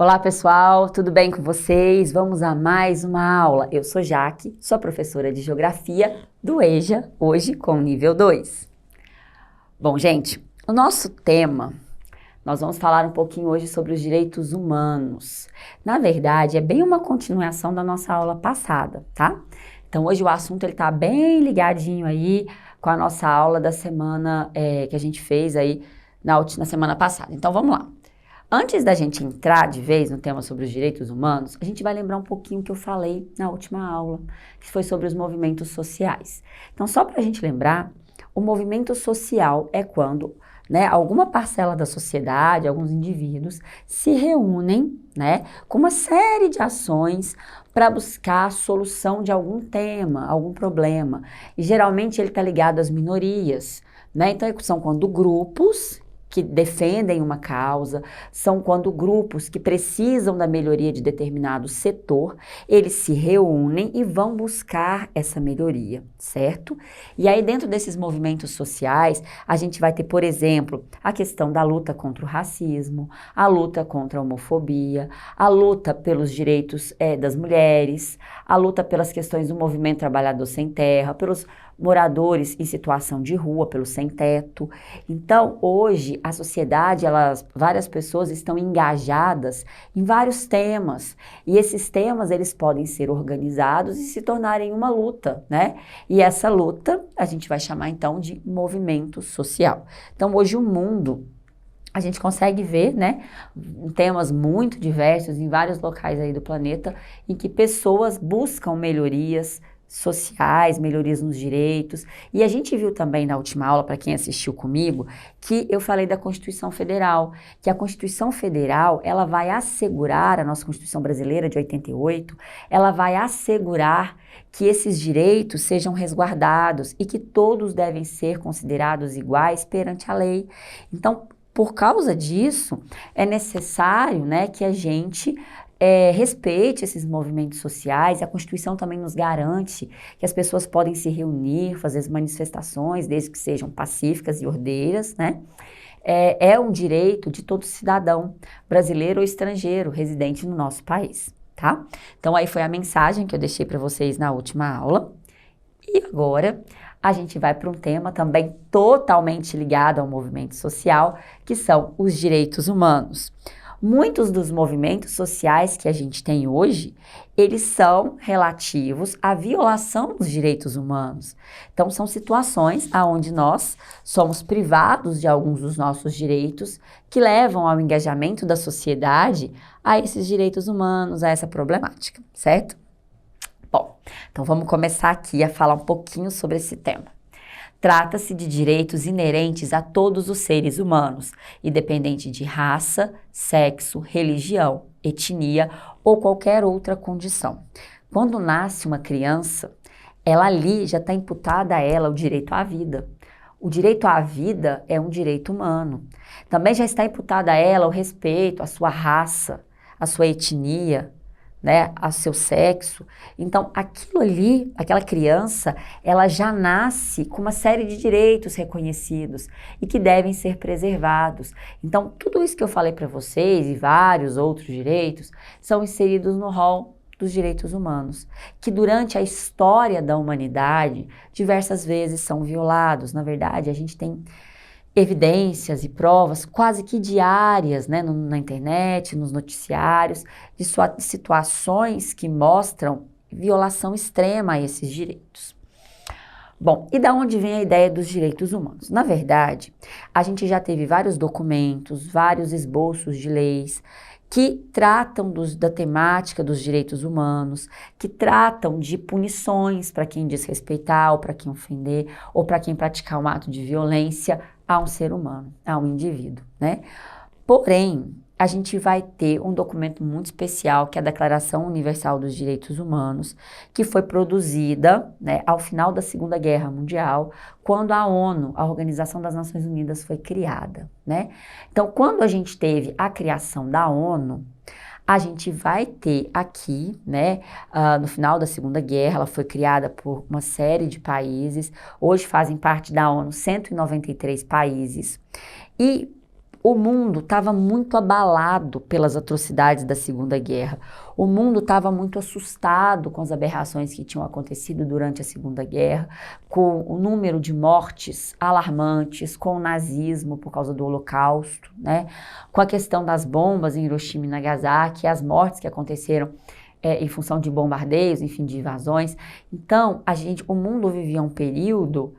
Olá pessoal, tudo bem com vocês? Vamos a mais uma aula. Eu sou Jaque, sou professora de Geografia do EJA, hoje com nível 2. Bom, gente, o nosso tema, nós vamos falar um pouquinho hoje sobre os direitos humanos. Na verdade, é bem uma continuação da nossa aula passada, tá? Então hoje o assunto ele tá bem ligadinho aí com a nossa aula da semana que a gente fez aí na semana passada. Então vamos lá. Antes da gente entrar de vez no tema sobre os direitos humanos, a gente vai lembrar um pouquinho o que eu falei na última aula, que foi sobre os movimentos sociais. Então, só para a gente lembrar, o movimento social é quando, alguma parcela da sociedade, alguns indivíduos, se reúnem, com uma série de ações para buscar a solução de algum tema, algum problema. E geralmente ele está ligado às minorias, Então, são quando grupos que defendem uma causa, são quando grupos que precisam da melhoria de determinado setor, eles se reúnem e vão buscar essa melhoria, certo? E aí dentro desses movimentos sociais, a gente vai ter, por exemplo, a questão da luta contra o racismo, a luta contra a homofobia, a luta pelos direitos das mulheres, a luta pelas questões do movimento trabalhador sem terra, pelos moradores em situação de rua, pelo sem-teto. Então, hoje, a sociedade, várias pessoas estão engajadas em vários temas. E esses temas, eles podem ser organizados e se tornarem uma luta, E essa luta, a gente vai chamar, então, de movimento social. Então, hoje, o mundo, a gente consegue ver, temas muito diversos em vários locais aí do planeta, em que pessoas buscam melhorias sociais, melhorias nos direitos. E a gente viu também na última aula, para quem assistiu comigo, que eu falei da Constituição Federal, que a Constituição Federal, ela vai assegurar, a nossa Constituição Brasileira de 88, ela vai assegurar que esses direitos sejam resguardados e que todos devem ser considerados iguais perante a lei. Então, por causa disso, é necessário, que a gente respeite esses movimentos sociais. A Constituição também nos garante que as pessoas podem se reunir, fazer as manifestações, desde que sejam pacíficas e ordeiras, É um direito de todo cidadão, brasileiro ou estrangeiro, residente no nosso país, tá? Então, aí foi a mensagem que eu deixei para vocês na última aula. E agora, a gente vai para um tema também totalmente ligado ao movimento social, que são os direitos humanos. Muitos dos movimentos sociais que a gente tem hoje, eles são relativos à violação dos direitos humanos. Então, são situações onde nós somos privados de alguns dos nossos direitos que levam ao engajamento da sociedade a esses direitos humanos, a essa problemática, certo? Bom, então vamos começar aqui a falar um pouquinho sobre esse tema. Trata-se de direitos inerentes a todos os seres humanos, independente de raça, sexo, religião, etnia ou qualquer outra condição. Quando nasce uma criança, ela ali já está imputada a ela o direito à vida. O direito à vida é um direito humano. Também já está imputada a ela o respeito à sua raça, à sua etnia, ao seu sexo. Então, aquilo ali, aquela criança, ela já nasce com uma série de direitos reconhecidos e que devem ser preservados. Então, tudo isso que eu falei para vocês e vários outros direitos são inseridos no rol dos direitos humanos, que durante a história da humanidade, diversas vezes são violados. Na verdade, a gente tem evidências e provas quase que diárias, na internet, nos noticiários, de situações que mostram violação extrema a esses direitos. Bom, e da onde vem a ideia dos direitos humanos? Na verdade, a gente já teve vários documentos, vários esboços de leis que tratam da temática dos direitos humanos, que tratam de punições para quem desrespeitar, ou para quem ofender, ou para quem praticar um ato de violência a um ser humano, a um indivíduo, Porém, a gente vai ter um documento muito especial, que é a Declaração Universal dos Direitos Humanos, que foi produzida, ao final da Segunda Guerra Mundial, quando a ONU, a Organização das Nações Unidas, foi criada, Então, quando a gente teve a criação da ONU, a gente vai ter aqui, no final da Segunda Guerra, ela foi criada por uma série de países, hoje fazem parte da ONU 193 países, e o mundo estava muito abalado pelas atrocidades da Segunda Guerra. O mundo estava muito assustado com as aberrações que tinham acontecido durante a Segunda Guerra, com o número de mortes alarmantes, com o nazismo por causa do Holocausto, né? Com a questão das bombas em Hiroshima e Nagasaki, as mortes que aconteceram em função de bombardeios, enfim, de invasões. Então, o mundo vivia um período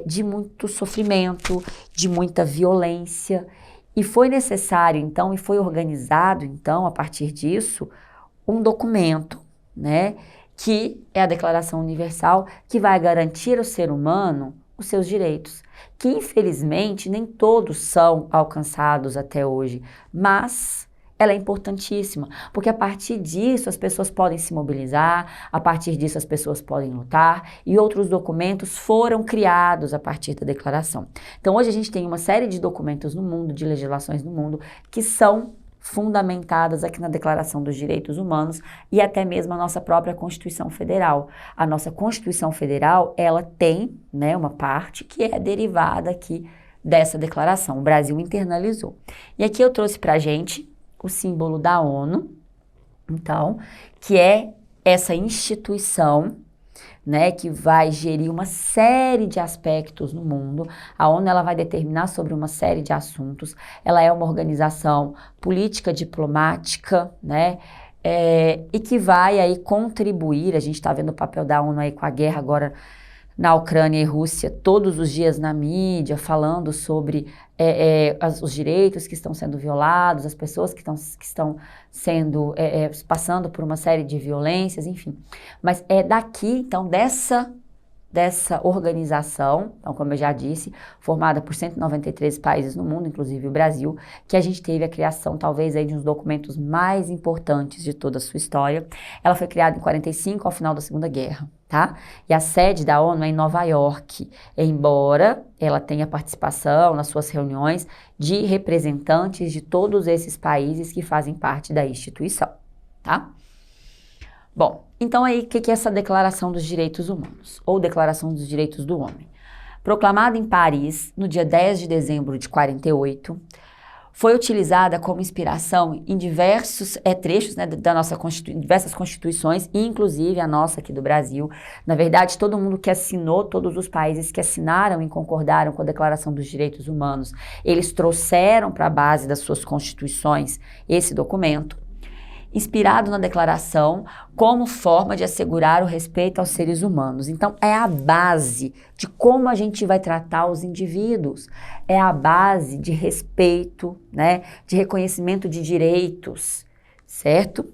de muito sofrimento, de muita violência, e foi necessário, então, e foi organizado, então, a partir disso, um documento, né, que é a Declaração Universal, que vai garantir ao ser humano os seus direitos, que infelizmente nem todos são alcançados até hoje, mas ela é importantíssima, porque a partir disso as pessoas podem se mobilizar, a partir disso as pessoas podem lutar, e outros documentos foram criados a partir da declaração. Então hoje a gente tem uma série de documentos no mundo, de legislações no mundo, que são fundamentadas aqui na Declaração dos Direitos Humanos e até mesmo a nossa própria Constituição Federal. A nossa Constituição Federal, ela tem, né, uma parte que é derivada aqui dessa declaração. O Brasil internalizou. E aqui eu trouxe pra gente o símbolo da ONU, então, que é essa instituição, né, que vai gerir uma série de aspectos no mundo. A ONU, ela vai determinar sobre uma série de assuntos. Ela é uma organização política diplomática, né, e que vai aí contribuir. A gente está vendo o papel da ONU aí com a guerra agora na Ucrânia e Rússia, todos os dias na mídia, falando sobre os direitos que estão sendo violados, as pessoas que estão sendo, passando por uma série de violências, enfim. Mas é daqui, então, dessa organização, então, como eu já disse, formada por 193 países no mundo, inclusive o Brasil, que a gente teve a criação, talvez, aí, de uns documentos mais importantes de toda a sua história. Ela foi criada em 45, ao final da Segunda Guerra, tá? E a sede da ONU é em Nova York, embora ela tenha participação nas suas reuniões de representantes de todos esses países que fazem parte da instituição, tá? Bom, então aí, o que é essa Declaração dos Direitos Humanos, ou Declaração dos Direitos do Homem? Proclamada em Paris, no dia 10 de dezembro de 48, foi utilizada como inspiração em diversos trechos, né, da nossa diversas constituições, inclusive a nossa aqui do Brasil. Na verdade, todo mundo que assinou, todos os países que assinaram e concordaram com a Declaração dos Direitos Humanos, eles trouxeram para a base das suas constituições esse documento, inspirado na declaração como forma de assegurar o respeito aos seres humanos. Então, é a base de como a gente vai tratar os indivíduos, é a base de respeito, né, de reconhecimento de direitos, certo?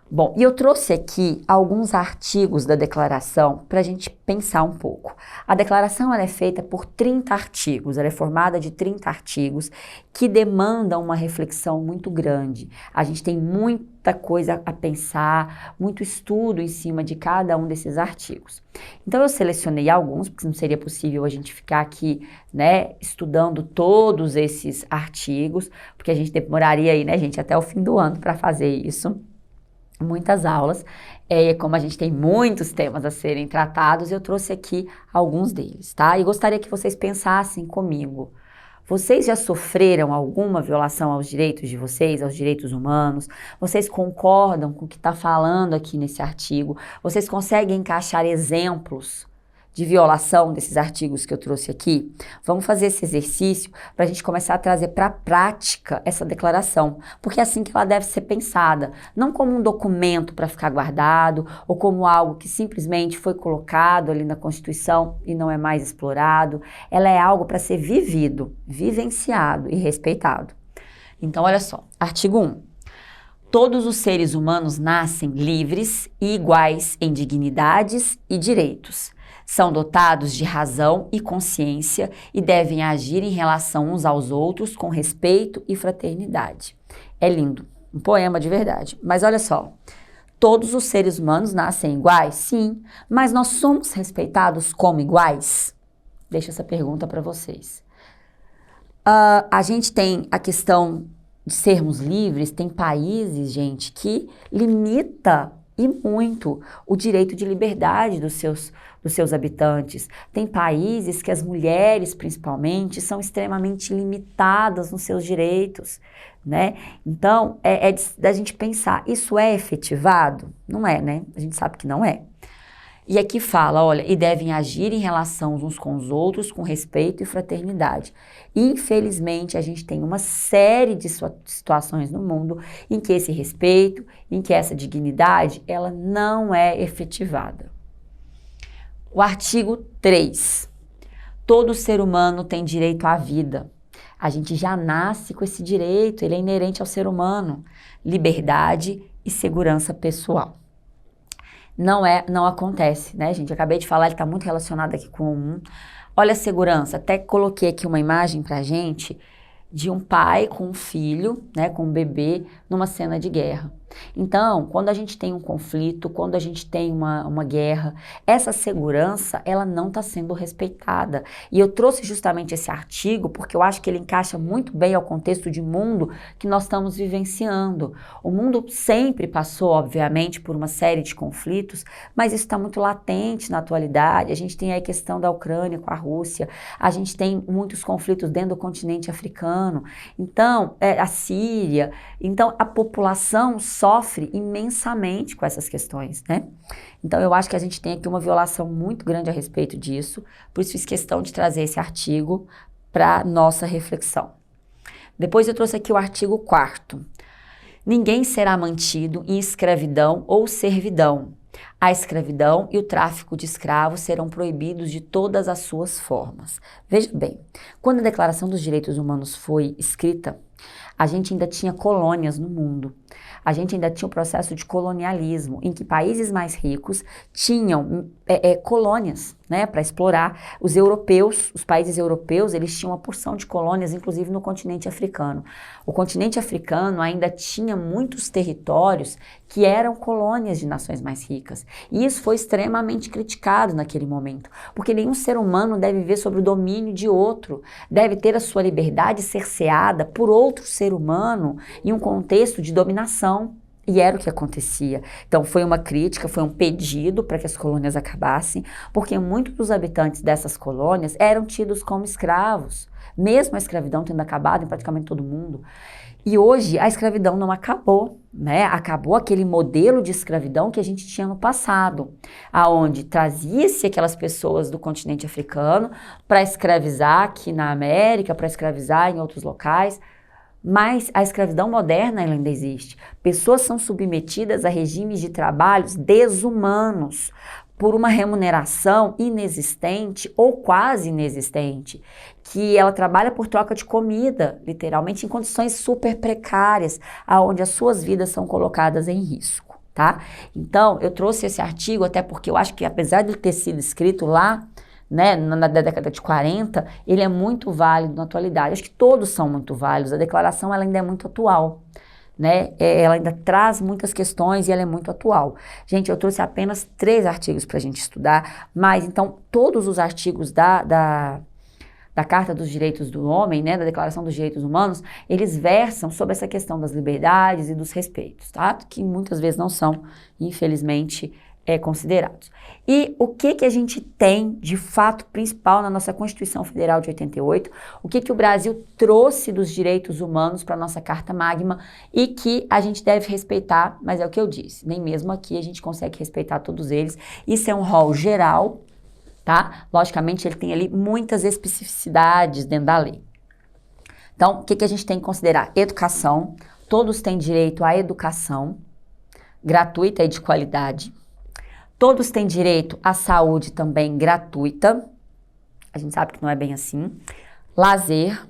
Bom, e eu trouxe aqui alguns artigos da declaração para a gente pensar um pouco. A declaração ela é feita por 30 artigos, ela é formada de 30 artigos que demandam uma reflexão muito grande. A gente tem muita coisa a pensar, muito estudo em cima de cada um desses artigos. Então eu selecionei alguns, porque não seria possível a gente ficar aqui, né, estudando todos esses artigos, porque a gente demoraria aí, né, gente, até o fim do ano para fazer isso. Muitas aulas, como a gente tem muitos temas a serem tratados, eu trouxe aqui alguns deles, tá? E gostaria que vocês pensassem comigo. Vocês já sofreram alguma violação aos direitos de vocês, aos direitos humanos? Vocês concordam com o que está falando aqui nesse artigo? Vocês conseguem encaixar exemplos de violação desses artigos que eu trouxe aqui? Vamos fazer esse exercício para a gente começar a trazer para a prática essa declaração, porque é assim que ela deve ser pensada, não como um documento para ficar guardado ou como algo que simplesmente foi colocado ali na Constituição e não é mais explorado. Ela é algo para ser vivido, vivenciado e respeitado. Então, olha só, artigo 1. Todos os seres humanos nascem livres e iguais em dignidades e direitos. São dotados de razão e consciência e devem agir em relação uns aos outros com respeito e fraternidade. É lindo, um poema de verdade. Mas olha só, todos os seres humanos nascem iguais? Sim, mas nós somos respeitados como iguais? Deixo essa pergunta para vocês. A gente tem a questão de sermos livres, tem países, gente, que limita e muito o direito de liberdade dos seus habitantes. Tem países que as mulheres, principalmente, são extremamente limitadas nos seus direitos, né? Então, da gente pensar, isso é efetivado? Não é, né? A gente sabe que não é. E aqui fala, olha, e devem agir em relação uns com os outros com respeito e fraternidade. Infelizmente, a gente tem uma série de situações no mundo em que esse respeito, em que essa dignidade, ela não é efetivada. O artigo 3. Todo ser humano tem direito à vida. A gente já nasce com esse direito, ele é inerente ao ser humano. Liberdade e segurança pessoal. Não acontece, né, gente? Acabei de falar, ele está muito relacionado aqui com olha a segurança, até coloquei aqui uma imagem pra gente de um pai com um filho, né, com um bebê, numa cena de guerra. Então, quando a gente tem um conflito, quando a gente tem uma guerra, essa segurança, ela não está sendo respeitada. E eu trouxe justamente esse artigo porque eu acho que ele encaixa muito bem ao contexto de mundo que nós estamos vivenciando. O mundo sempre passou, obviamente, por uma série de conflitos, mas isso está muito latente na atualidade. A gente tem aí a questão da Ucrânia com a Rússia, a gente tem muitos conflitos dentro do continente africano, então, a Síria. Então, a população sofre imensamente com essas questões, né? Então, eu acho que a gente tem aqui uma violação muito grande a respeito disso, por isso fiz questão de trazer esse artigo para nossa reflexão. Depois eu trouxe aqui o artigo 4º. Ninguém será mantido em escravidão ou servidão. A escravidão e o tráfico de escravos serão proibidos de todas as suas formas. Veja bem, quando a Declaração dos Direitos Humanos foi escrita, a gente ainda tinha colônias no mundo. A gente ainda tinha um processo de colonialismo, em que países mais ricos tinham colônias, né, para explorar. Os europeus, os países europeus, eles tinham uma porção de colônias, inclusive no continente africano. O continente africano ainda tinha muitos territórios que eram colônias de nações mais ricas. E isso foi extremamente criticado naquele momento, porque nenhum ser humano deve viver sob o domínio de outro, deve ter a sua liberdade cerceada por outro ser humano em um contexto de dominação. E era o que acontecia. Então foi uma crítica, foi um pedido para que as colônias acabassem, porque muitos dos habitantes dessas colônias eram tidos como escravos, mesmo a escravidão tendo acabado em praticamente todo mundo. E hoje a escravidão não acabou, né? Acabou aquele modelo de escravidão que a gente tinha no passado, aonde trazia-se aquelas pessoas do continente africano para escravizar aqui na América, para escravizar em outros locais. Mas a escravidão moderna ela ainda existe. Pessoas são submetidas a regimes de trabalhos desumanos por uma remuneração inexistente ou quase inexistente, que ela trabalha por troca de comida, literalmente em condições super precárias, aonde as suas vidas são colocadas em risco, tá? Então, eu trouxe esse artigo até porque eu acho que apesar de ele ter sido escrito lá, né, na década de 40, ele é muito válido na atualidade. Acho que todos são muito válidos. A declaração ela ainda é muito atual, né? Ela ainda traz muitas questões e ela é muito atual. Gente, eu trouxe apenas 3 artigos para a gente estudar, mas então todos os artigos da Carta dos Direitos do Homem, né, da Declaração dos Direitos Humanos, eles versam sobre essa questão das liberdades e dos respeitos, tá? Que muitas vezes não são, infelizmente, considerados. E o que a gente tem de fato principal na nossa Constituição Federal de 88, o que o Brasil trouxe dos direitos humanos para a nossa Carta Magna e que a gente deve respeitar, mas é o que eu disse, nem mesmo aqui a gente consegue respeitar todos eles. Isso é um rol geral, tá? Logicamente ele tem ali muitas especificidades dentro da lei. Então, o que a gente tem que considerar? Educação, todos têm direito à educação gratuita e de qualidade. Todos têm direito à saúde também gratuita. A gente sabe que não é bem assim. Lazer.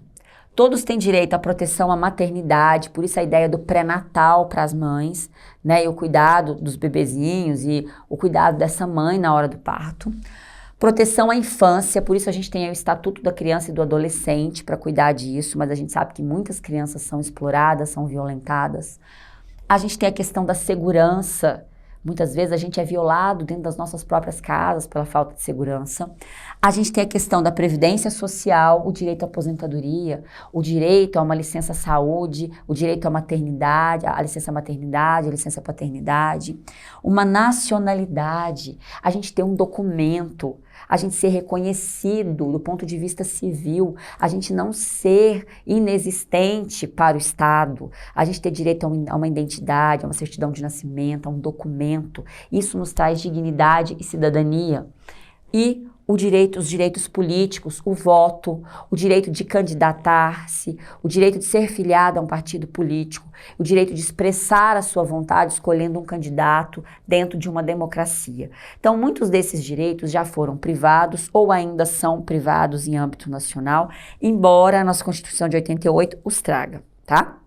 Todos têm direito à proteção à maternidade, por isso a ideia do pré-natal para as mães, né? E o cuidado dos bebezinhos e o cuidado dessa mãe na hora do parto. Proteção à infância, por isso a gente tem aí o Estatuto da Criança e do Adolescente para cuidar disso, mas a gente sabe que muitas crianças são exploradas, são violentadas. A gente tem a questão da segurança. Muitas vezes a gente é violado dentro das nossas próprias casas pela falta de segurança. A gente tem a questão da previdência social, o direito à aposentadoria, o direito a uma licença saúde, o direito à maternidade, a licença maternidade, a licença paternidade, uma nacionalidade, a gente ter um documento, a gente ser reconhecido do ponto de vista civil, a gente não ser inexistente para o Estado, a gente ter direito a uma identidade, a uma certidão de nascimento, a um documento. Isso nos traz dignidade e cidadania. E os direitos políticos, o voto, o direito de candidatar-se, o direito de ser filiado a um partido político, o direito de expressar a sua vontade escolhendo um candidato dentro de uma democracia. Então, muitos desses direitos já foram privados ou ainda são privados em âmbito nacional, embora a nossa Constituição de 88 os traga, tá?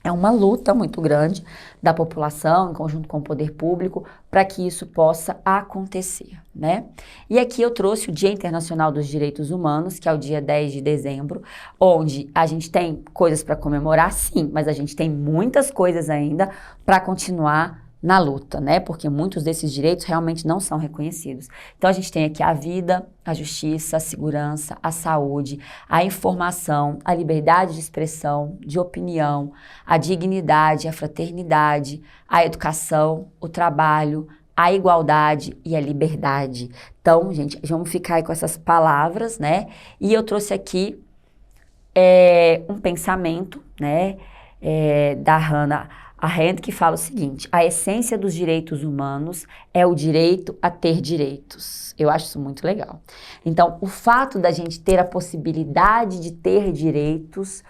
É uma luta muito grande da população, em conjunto com o poder público, para que isso possa acontecer, né? E aqui eu trouxe o Dia Internacional dos Direitos Humanos, que é o dia 10 de dezembro, onde a gente tem coisas para comemorar, sim, mas a gente tem muitas coisas ainda para continuar na luta, né? Porque muitos desses direitos realmente não são reconhecidos. Então a gente tem aqui a vida, a justiça, a segurança, a saúde, a informação, a liberdade de expressão, de opinião, a dignidade, a fraternidade, a educação, o trabalho, a igualdade e a liberdade. Então, gente, vamos ficar aí com essas palavras, né? E eu trouxe aqui um pensamento, né? Da Hannah Arendt, que fala o seguinte: a essência dos direitos humanos é o direito a ter direitos. Eu acho isso muito legal. Então, o fato da gente ter a possibilidade de ter direitos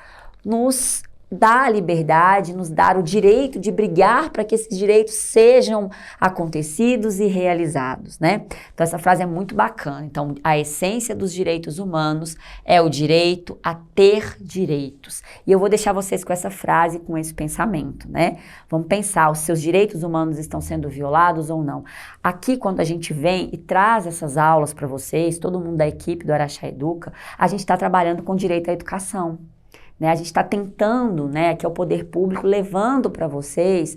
nos dá a liberdade, nos dá o direito de brigar para que esses direitos sejam acontecidos e realizados, né? Então, essa frase é muito bacana. Então, a essência dos direitos humanos é o direito a ter direitos. E eu vou deixar vocês com essa frase, com esse pensamento, né? Vamos pensar, os seus direitos humanos estão sendo violados ou não? Aqui, quando a gente vem e traz essas aulas para vocês, todo mundo da equipe do Araxá Educa, a gente está trabalhando com direito à educação. Né, a gente está tentando, né, que é o poder público, levando para vocês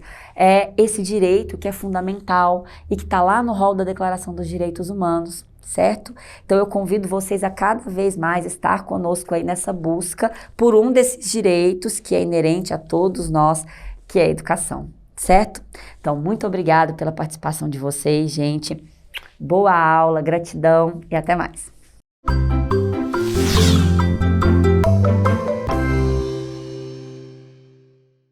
esse direito que é fundamental e que está lá no rol da Declaração dos Direitos Humanos, certo? Então eu convido vocês a cada vez mais estar conosco aí nessa busca por um desses direitos que é inerente a todos nós, que é a educação, certo? Então muito obrigada pela participação de vocês, gente. Boa aula, gratidão e até mais.